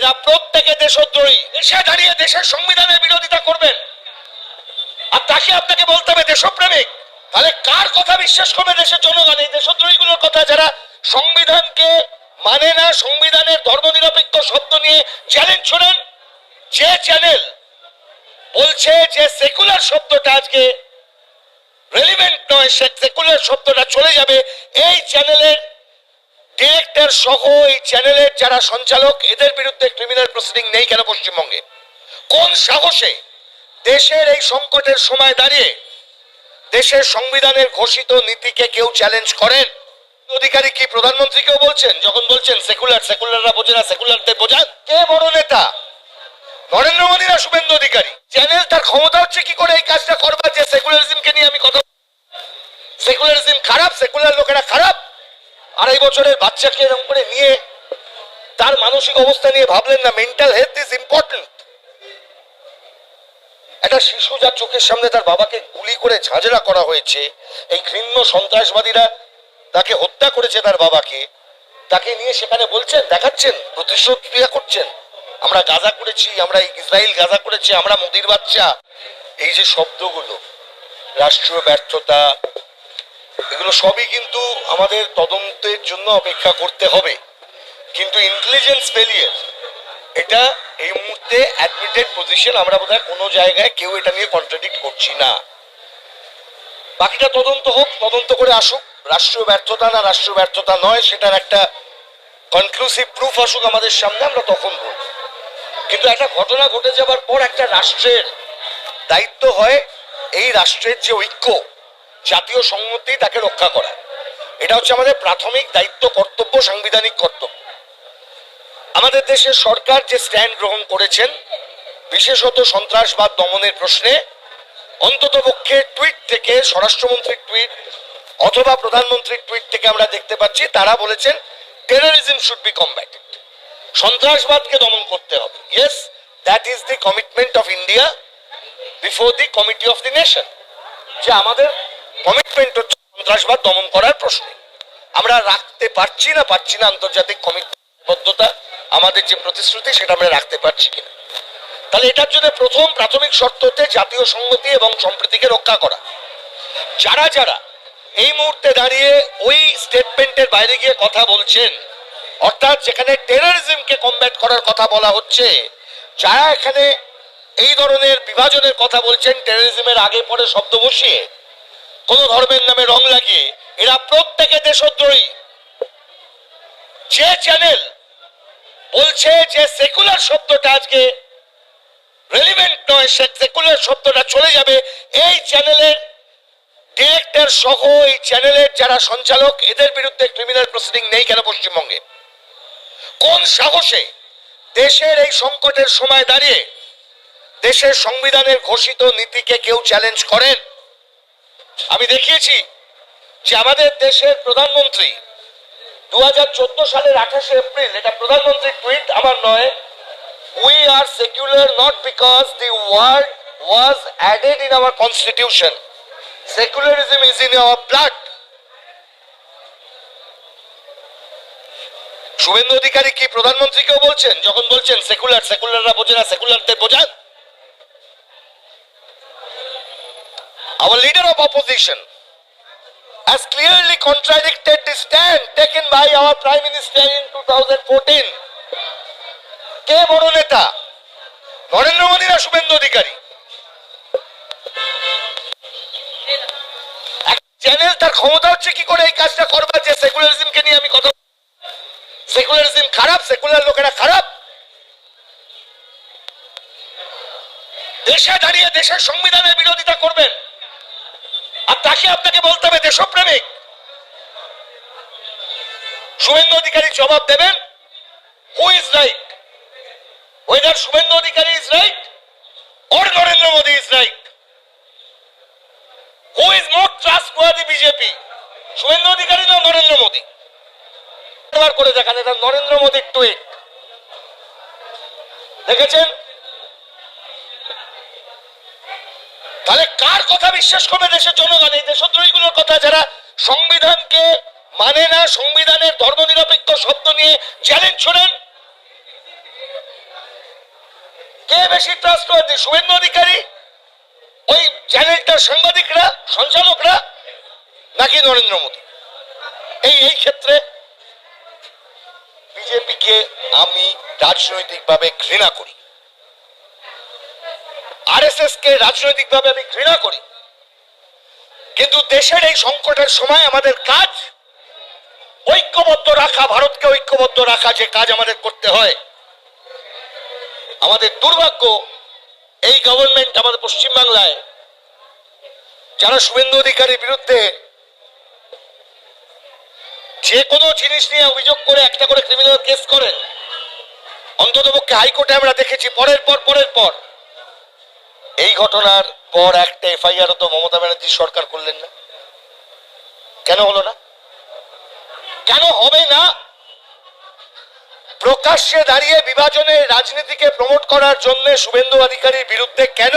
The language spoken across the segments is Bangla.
এরা প্রত্যেকে দেশদ্রোহী। এসে দাঁড়িয়ে দেশের সংবিধানের বিরোধিতা করবেন আর তাকে আপনাকে বলতে হবে দেশপ্রেমিক। তাহলে কার কথা বিশ্বাস করবে দেশের জনগণ? এই দেশদ্রোহীগুলোর কথা, যারা সংবিধানকে মানে না, সংবিধানের ধর্মনিরপেক্ষ শব্দ নিয়ে চ্যালেঞ্জ শোনেন। যে চ্যানেল বলছে যে সেকুলার শব্দটা আজকে রেলিভেন্ট নয়, সেকুলার শব্দটা চলে যাবে, এই চ্যানেলের ডিরেক্টর সহ এই চ্যানেলের যারা সঞ্চালক, এদের বিরুদ্ধে ক্রিমিনাল প্রসিডিং নেই কেন পশ্চিমবঙ্গে? কোন সাহসে দেশের এই সংকটের সময় দাঁড়িয়ে দেশের সংবিধানের ঘোষিত নীতিকে কেউ চ্যালেঞ্জ করেন? অধিকারী কি প্রধানমন্ত্রীকেও বলছেন, যখন বলছেন সেকুলাররা বোঝে না, সেকুলারদের বোঝান? কে বড় নেতা, নরেন্দ্র মোদী না শুভেন্দু অধিকারী? চ্যানেল তার ক্ষমতা হচ্ছে কি করে এই কাজটা করবার, যে সেকুলারিজমকে নিয়ে আমি কথা, সেকুলারিজম খারাপ, সেকুলার লোকেরা খারাপ? 2.5 বছরের বাচ্চাকে এরকম করে নিয়ে তার মানসিক অবস্থা নিয়ে ভাবলেন না? Mental health is important. একটা শিশু যার চোখের সামনে তার বাবাকে গুলি করে ঝাঁঝরা করা হয়েছে, এই ঘৃণ্য সন্ত্রাসবাদীরা তাকে হত্যা করেছে তার বাবাকে, তাকে নিয়ে সেখানে বলছেন, দেখাচ্ছেন, প্রতিশোধ ক্রিয়া করছেন, আমরা গাজা করেছি, আমরা ইসরায়েল গাজা করেছি, আমরা মোদির বাচ্চা। এই যে শব্দগুলো, রাষ্ট্রীয় ব্যর্থতা, এগুলো সবই কিন্তু আমাদের তদন্তের জন্য অপেক্ষা করতে হবে। কিন্তু ইন্টেলিজেন্স ফেলিয়ার এটা এই মুহূর্তে অ্যাডমিটেড পজিশন। আমরা বোধহয় কোনো জায়গায় কেউ এটা নিয়ে কন্ট্রাডিক্ট করছি না। বাকিটা তদন্ত হোক, তদন্ত করে আসুক, রাষ্ট্রীয় ব্যর্থতা না রাষ্ট্রীয় ব্যর্থতা নয় সেটার একটা কনক্লুসিভ প্রুফ আসুক আমাদের সামনে, আমরা তখন বলব। কিন্তু একটা ঘটনা ঘটে যাবার পর একটা রাষ্ট্রের দায়িত্ব হয় এই রাষ্ট্রের যে ঐক্য, জাতীয় সংহতি, তাকে রক্ষা করা। এটা হচ্ছে আমাদের প্রাথমিক দায়িত্ব, কর্তব্য, সাংবিধানিক কর্তব্য। আমাদের দেশের সরকার যে স্ট্যান্ড গ্রহণ করেছেন, বিশেষত সন্ত্রাসবাদ দমনের প্রশ্নে, অন্ততপক্ষে টুইট থেকে, স্বরাষ্ট্রমন্ত্রীর টুইট অথবা প্রধানমন্ত্রীর টুইট থেকে আমরা দেখতে পাচ্ছি তারা বলেছেন টেররিজম শুড বি কমব্যাটেড, সন্ত্রাসবাদকে দমন করতে হবে। Yes, that is the commitment of India before the committee of the nation. যে আমাদের কমিটমেন্ট হচ্ছে সন্ত্রাসবাদ দমন করার প্রশ্নে। আমরা রাখতে পারছি না আন্তর্জাতিক কমিটবদ্ধতা, আমাদের যে প্রতিশ্রুতি সেটা আমরা রাখতে পারছি কিনা। তাহলে এটার জন্য প্রথম প্রাথমিক শর্ত হচ্ছে জাতীয় সংহতি এবং সম্প্রীতিকে রক্ষা করা। যারা যারা এই মুহূর্তে দাঁড়িয়ে ওই স্টেটমেন্টের বাইরে গিয়ে কথা বলছেন, অর্থাৎ যেখানে টেররিজমকে কমব্যাট করার কথা বলা হচ্ছে, যারা এখানে এই ধরনের বিভাজনের কথা বলছেন, টেররিজমের আগে পরে শব্দ বসিয়ে, কোন ধর্মের নামে রং লাগিয়ে, এরা প্রত্যেকে দেশদ্রোহী। যে চ্যানেল বলছে যে সেকুলার শব্দটা আজকে রেলিভেন্ট নয়, সেকুলার শব্দটা চলে যাবে, এই চ্যানেলের ডিরেক্টর সহ এই চ্যানেলের যারা সঞ্চালক, এদের বিরুদ্ধে ক্রিমিনাল প্রসিডিং নেই কেন পশ্চিমবঙ্গে? কোন সাহসে দেশের এই সংকটের সময় দাঁড়িয়ে দেশের সংবিধানের ঘোষিত নীতিকে কেউ চ্যালেঞ্জ করেন? আমি দেখিয়েছি যে আমাদের দেশের প্রধানমন্ত্রী 2014 সালের 28 এপ্রিল, এটা প্রধানমন্ত্রীর টুইট, আমার নয়, we are secular not because the word was added in our constitution, secularism is in our blood. Suvendu Adhikari কি প্রধানমন্ত্রীকেও বলছেন, যখন বলছেন সেকুলাররা বোঝে না, সেকুলারদের বোঝান? Our leader of opposition has clearly contradicted the stand taken by our Prime Minister in 2014. কে বড় নেতা, নরেন্দ্র মোদী না শুভেন্দু অধিকারী? চ্যানেল তার ক্ষমতা হচ্ছে কি করে এই কাজটা করবার, যে সেকুলারিজমকে নিয়ে আমি কথা, সেকুলারিজম খারাপ, সেকুলার লোকেরা খারাপ? দেশে দাঁড়িয়ে দেশের সংবিধানের বিরোধিতা করবেন আর তাকে আপনাকে বলতে হবে দেশপ্রেমিক। শুভেন্দু অধিকারী জবাব দেবেন, who is right, whether Suvendu Adhikari is right or Narendra Modi is right. Who is more trustworthy BJP, Suvendu Adhikari না নরেন্দ্র মোদী? এবার করে দেখান, এটা নরেন্দ্র মোদীর টুইট, দেখেছেন? তাহলে কার কথা বিশ্বাস করবে দেশের জনগণ? এই দেশদ্রোহীগুলোর কথা, যারা সংবিধানকে মানে না, সংবিধানের ধর্মনিরপেক্ষ শব্দ নিয়ে চ্যালেঞ্জ শোনেন। কে বেশি ট্রাস্টওয়ার্দি, শুভেন্দু অধিকারী, ওই চ্যানেলটার সাংবাদিকরা, সঞ্চালকরা, নাকি নরেন্দ্র মোদী? এই ক্ষেত্রে বিজেপিকে আমি রাজনৈতিকভাবে ঘৃণা করি, আরএসএস কে রাজনৈতিকভাবে আমি ঘৃণা করি, কিন্তু দেশের এই সংকটের সময় আমাদের কাজ ঐক্যবদ্ধ রাখা, ভারতকে ঐক্যবদ্ধ রাখা, যে কাজ আমাদের করতে হয়। আমাদের দুর্ভাগ্য এই গভর্নমেন্ট আমাদের পশ্চিমবাংলায় যারা শুভেন্দু অধিকারীর বিরুদ্ধে যে কোনো জিনিস নিয়ে অভিযোগ করে একটা করে ক্রিমিনাল কেস করেন, অন্ততপক্ষে হাইকোর্টে আমরা দেখেছি পরের পর এই ঘটনার পর একটা এফআইআর তো মমতা ব্যানার্জি সরকার করলেন না। কেন হলো না? কেন হবে না? প্রকাশ্যে দাঁড়িয়ে বিভাজনের রাজনীতিকে প্রমোট করার জন্য শুভেন্দু অধিকারীর বিরুদ্ধে কেন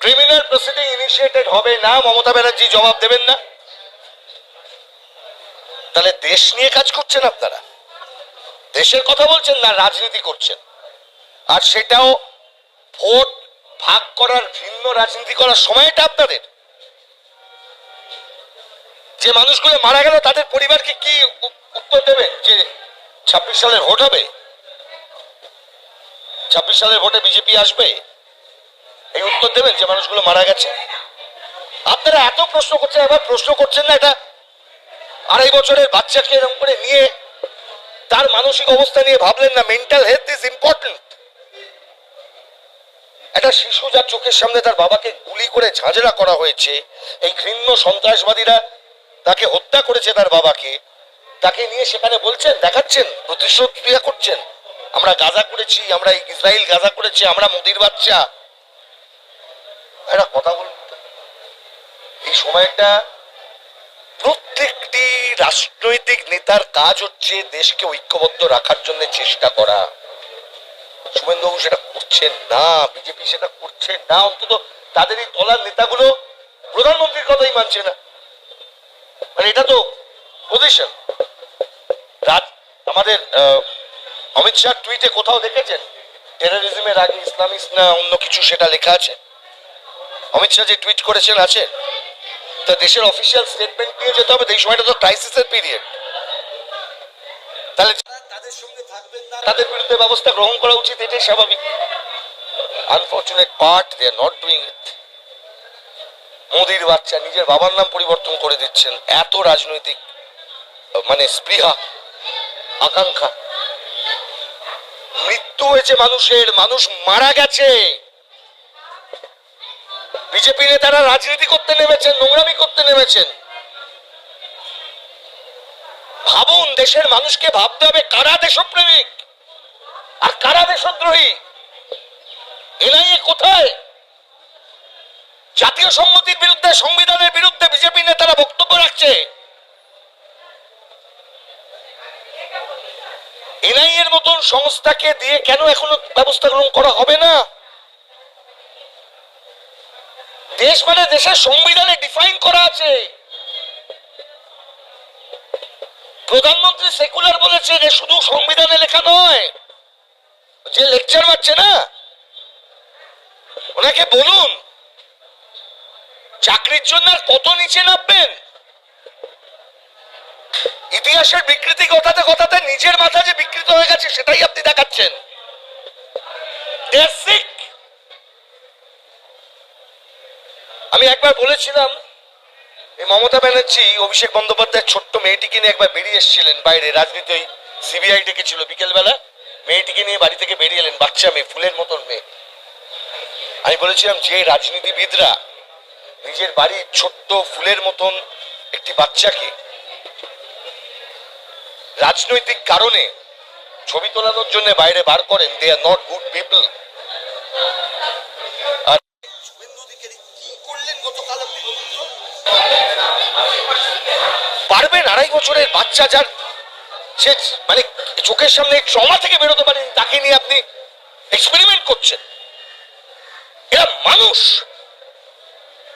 ক্রিমিনাল প্রসিডিং ইনিশিয়েটেড হবে না? মমতা ব্যানার্জি জবাব দেবেন না? তাহলে দেশ নিয়ে কাজ করছেন আপনারা, দেশের কথা বলছেন না, রাজনীতি করছেন। আর সেটাও ভোট ভাগ করার, ভিন্ন রাজনীতি করার সময়টা আপনাদের। যে মানুষগুলো মারা গেল তাদের পরিবারকে কি উত্তর দেবেন যে 26 সালের ভোট হবে, 26 সালের ভোটে বিজেপি আসবে? এই উত্তর দেবেন যে মানুষগুলো মারা গেছে? আপনারা এত প্রশ্ন করছেন, এবার প্রশ্ন করছেন না এটা 2.5 বছরের বাচ্চাকে এরকম করে নিয়ে তার মানসিক অবস্থা নিয়ে ভাবলেন না? Mental health is important. একটা শিশু যার চোখের সামনে তার বাবাকে গুলি করে ঝাঁঝরা করা হয়েছে, এই ঘৃণ্য সন্ত্রাসবাদীরা তাকে হত্যা করেছে তার বাবাকে, তাকে নিয়ে সেখানে বলছেন, দেখাচ্ছেন, প্রতিশোধ ক্রিয়া করছেন, আমরা গাজা করেছি, আমরা ইসরায়েল গাজা করেছি, আমরা মোদির বাচ্চা। একটা কথা বলুন, এই সময়টা প্রত্যেকটি রাজনৈতিক নেতার কাজ হচ্ছে দেশকে ঐক্যবদ্ধ রাখার জন্য চেষ্টা করা। শুভেন্দুবাবু সেটা করছেন না, বিজেপি সেটা করছে না, অন্তত তাদের এই তলার নেতাগুলো প্রধানমন্ত্রীর কথাই মানছে না। মানে এটা তো পজিশন। আমাদের অমিত শাহ টুইটে কোথাও দেখেছেন টেরোরিজমের আগে ইসলামিস্ট না অন্য কিছু সেটা লেখা আছে? অমিত শাহ যে টুইট করেছেন আছে, তা দেশের অফিসিয়াল স্টেটমেন্ট নিয়ে যেতে হবে। এই সময়টা তো ক্রাইসিসের পিরিয়ড। তাহলে তাদের সঙ্গে থাকবেন না, তাদের বিরুদ্ধে ব্যবস্থা গ্রহণ করা উচিত, এটাই স্বাভাবিক। Unfortunate part, they are not doing it. মোদির বাচ্চা নিজের বাবার নাম পরিবর্তন করে দিচ্ছেন, এত রাজনৈতিক মানে স্পৃহা, আকাঙ্ক্ষা। মৃত্যু হয়েছে মানুষের, মানুষ মারা গেছে। বিজেপি নেতারা রাজনীতি করতে নেমেছেন, নোংরামি করতে নেমেছেন। ভাবুন, দেশের মানুষকে ভাবতে হবে কারা দেশপ্রেমিক আর কারা দেশদ্রোহী। এনআইএ কোথায়? জাতীয় সংহতির বিরুদ্ধে, সংবিধানের বিরুদ্ধে বিজেপি নেতারা বক্তব্য রাখছে। এনআইএ এর মতন সংস্থাকে দিয়ে কেন এখনো ব্যবস্থা গ্রহণ করা হবে না? দেশ মানে দেশের সংবিধানে ডিফাইন করা আছে। প্রধানমন্ত্রী সেকুলার বলেছে যে শুধু সংবিধানে লেখা নয়। যে লেকচার মারছে না ওনাকে বলুন চাকরির জন্য আর কত নিচে নামবেন। ইতিহাসের বিকৃতি কথাতে কথাতে নিজের মাথা যে বিকৃত হয়ে গেছে সেটাই আপনি দেখাচ্ছেন। আমি একবার বলেছিলাম, এই মমতা ব্যানার্জি অভিষেক বন্দ্যোপাধ্যায়ের ছোট্ট মেয়েটিকে নিয়ে একবার বেরিয়ে এসেছিলেন বাইরে, রাজনীতি ওই সিবিআই ডেকেছিল বিকেলবেলা, মেয়েটিকে নিয়ে বাড়ি থেকে বেরিয়ে এলেন, বাচ্চা মেয়ে, ফুলের মতন মেয়ে। আমি বলেছিলাম যে রাজনীতিবিদরা নিজের বাড়ির ছোট্ট ফুলের মতন একটি বাচ্চাকে রাজনৈতিক কারণে ছবি তোলানোর জন্য বাইরে বার করেন, দে আর নট গুড পিপল। আর শুভেন্দু অধিকারী কি করলেন গতকাল আপনি বলুন তো? পারবেন 2.5 বছরের বাচ্চা যার সে মানে চোখের সামনে ট্রমা থেকে বেরোতে পারেন, তাকে নিয়ে আপনি এক্সপেরিমেন্ট করছেন? এরা মানুষ,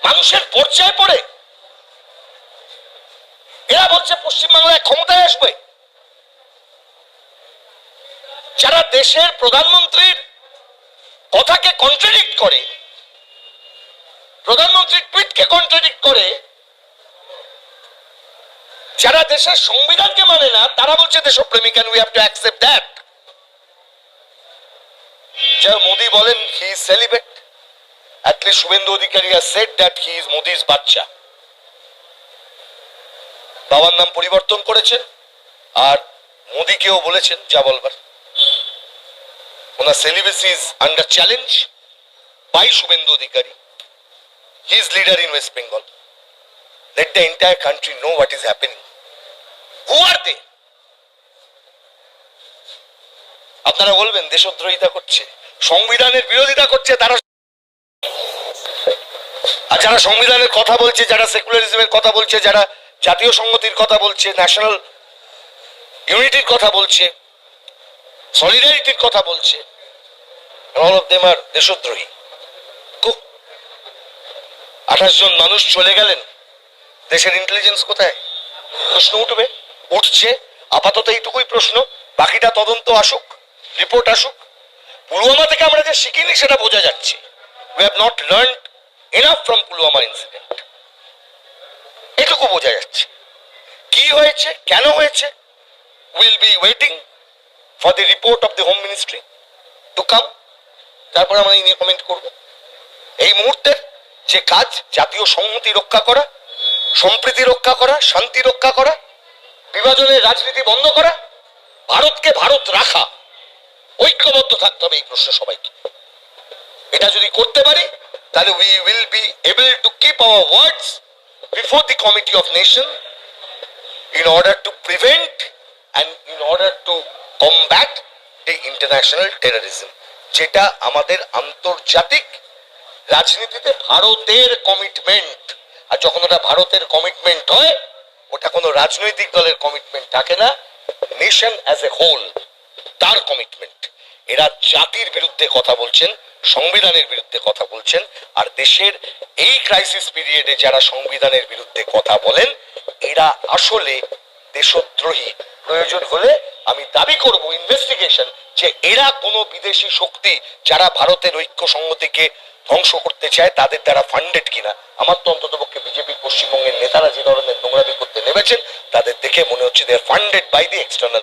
মানুষের পর্যায়ে পড়ে এরা বলছে পশ্চিমবাংলায় ক্ষমতায় আসবে। যারা দেশের প্রধানমন্ত্রীর কথাকে কন্ট্রাডিক্ট করে, প্রধানমন্ত্রীর টুইটকে কন্ট্রাডিক্ট করে, যারা দেশের সংবিধানকে মানে না তারা বলছে দেশপ্রেমিক, and we have to accept that. যা মোদি বলেন he is celibate, at least Suvendu Adhikari has said that he is মোদি's বাচ্চা। বাবার নাম পরিবর্তন করেছেন আর মোদিকেও বলেছেন যা বলবার। ওনার celibacy is under challenge by Suvendu Adhikari. He is leader in West Bengal. Let the entire country know what is happening. Who are they? আপনারা বলবেন দেশদ্রোহিতা করছে, সংবিধানের বিরোধিতা করছে তারা। আর যারা সংবিধানের কথা বলছে, যারা সেকুলারিজমের কথা বলছে, যারা জাতীয় সংহতির কথা বলছে, ন্যাশনাল ইউনিটির কথা বলছে, সলিডারিটির কথা বলছে, all of them are দেশদ্রোহী। 28 জন মানুষ চলে গেলেন, দেশের ইন্টেলিজেন্স কোথায়? প্রশ্ন উঠবে, উঠছে। আপাতত এইটুকুই প্রশ্ন, বাকিটা তদন্ত আসুক, রিপোর্ট আসুক। পুলওয়ামা থেকে আমরা যে শিখিনি সেটা বোঝা যাচ্ছে। We have not learned enough from Pulwama incident, এটুকু বোঝা যাচ্ছে। কি হয়েছে, কেন হয়েছে, will be waiting for the report of the home ministry to come, তারপর আমরা এই নিয়ে কমেন্ট করব। এই মুহূর্তের যে কাজ, জাতীয় সংহতি রক্ষা করা, সম্প্রীতি রক্ষা করা, শান্তি রক্ষা করা, বিভাজনের রাজনীতি বন্ধ করা, ভারতকে ভারত রাখা, ঐক্যবদ্ধ থাকতে হবে এই প্রশ্ন সবাইকে। এটা যদি করতে পারি তাহলে we will be able to keep our words before the Committee of Nations in order to prevent and in order to combat the international terrorism, যেটা আমাদের আন্তর্জাতিক রাজনীতিতে ভারতের কমিটমেন্ট। আর যখন ওটা ভারতের কমিটমেন্ট হয়, ওটা কোনো রাজনৈতিক দলের কমিটমেন্ট থাকে না, নেশন অ্যাজ এ হোল তার কমিটমেন্ট। এরা জাতির বিরুদ্ধে কথা বলছেন, সংবিধানের বিরুদ্ধে কথা বলছেন। আর দেশের এই ক্রাইসিস পিরিয়ডে যারা সংবিধানের বিরুদ্ধে কথা বলেন, এরা আসলে দেশদ্রোহী। প্রয়োজন হলে আমি দাবি করব ইনভেস্টিগেশন, যে এরা কোনো বিদেশি শক্তি যারা ভারতের ঐক্য সংহতিকে ধ্বংস করতে চায় তাদের দ্বারা ফান্ডেড কিনা। আমার তো অন্তত পক্ষে বিজেপি পশ্চিমবঙ্গের নেতারা যে ধরনের নোংরামি করতে নেমেছেন, তাদের দেখে মনে হচ্ছে দে আর ফান্ডেড বাই দি এক্সটার্নাল